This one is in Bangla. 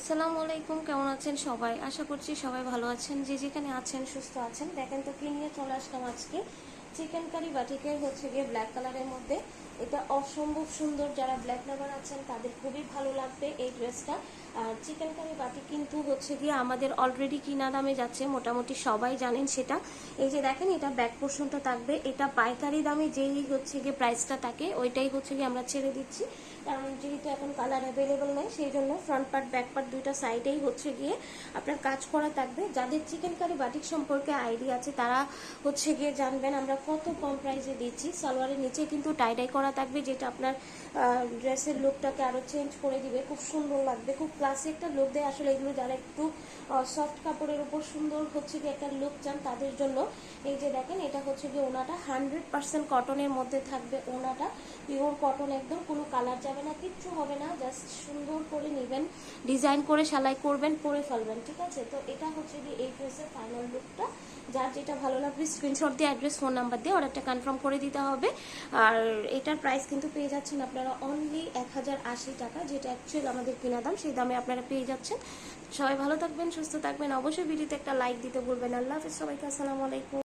আসসালামু আলাইকুম, কেমন আছেন সবাই? আশা করছি সবাই ভালো আছেন, যে যেখানে আছেন সুস্থ আছেন। দেখেন তো কি নিয়ে চলে আসলাম আজকে। চিকেন কারি বাটিকের হচ্ছে গিয়ে ব্ল্যাক কালারের মধ্যে। এটা অসম্ভব সুন্দর, যারা ব্ল্যাক লাভার আছেন তাদের খুবই ভালো লাগবে এই ড্রেসটা। আর চিকেন কারি বাটি কিন্তু হচ্ছে গিয়ে আমাদের অলরেডি কিনা দামে যাচ্ছে, মোটামুটি সবাই জানেন সেটা। এই যে দেখেন, এটা ব্যাক পোর্শনটা থাকবে, এটা পাইকারি দামে যেই হচ্ছে গিয়ে প্রাইসটা থাকে ওইটাই হচ্ছে গিয়ে আমরা ছেড়ে দিচ্ছি। কারণ যেহেতু এখন কালার অ্যাভেলেবেল নেই, সেই জন্য ফ্রন্ট পার্ট ব্যাক পার্ট দুইটা সাইডেই হচ্ছে গিয়ে আপনার কাজ করা থাকবে। যাদের চিকেন কারি বাটিক সম্পর্কে আইডিয়া আছে তারা হচ্ছে গিয়ে জানবেন আমরা কত কম প্রাইসে দিচ্ছি। সালোয়ারের নিচে কিন্তু টাই করা থাকবে, যেটা আপনার ড্রেসের লুকটাকে আরও চেঞ্জ করে দিবে, খুব সুন্দর লাগবে, খুব ক্লাসি একটা লুক দেয়। আসলে এগুলো যারা একটু সফট কাপড়ের উপর সুন্দর হচ্ছে গিয়ে একটা লুক চান তাদের জন্য। এই যে দেখেন, এটা হচ্ছে গিয়ে ওনাটা 100% কটনের মধ্যে থাকবে। ওনাটা পিওর কটন, একদম কোনো কালার যাবে না, কিচ্ছু হবে না, জাস্ট সুন্দর করে নেবেন, ডিজাইন করে সেলাই করবেন, পরে ফেলবেন, ঠিক আছে? তো এটা হচ্ছে গিয়ে এই ড্রেসের ফাইনাল লুকটা। যার যেটা ভালো লাগবে স্ক্রিনশট দিয়ে অ্যাড্রেস ফোন নাম্বার দিয়ে অর্ডারটা কনফার্ম করে দিতে হবে। আর এটার প্রাইস কিন্তু পেয়ে যাচ্ছেন আপনারা অনলি 1080 টাকা, যেটা অ্যাকচুয়ালি আমাদের কিনা দাম, সেই দামে আপনারা পেয়ে যাচ্ছেন। সবাই ভালো থাকবেন, সুস্থ থাকবেন, অবশ্যই ভিডিওতে একটা লাইক দিতে ভুলবেন। আল্লাহ হাফেজ সবাইকে, আসসালামু আলাইকুম।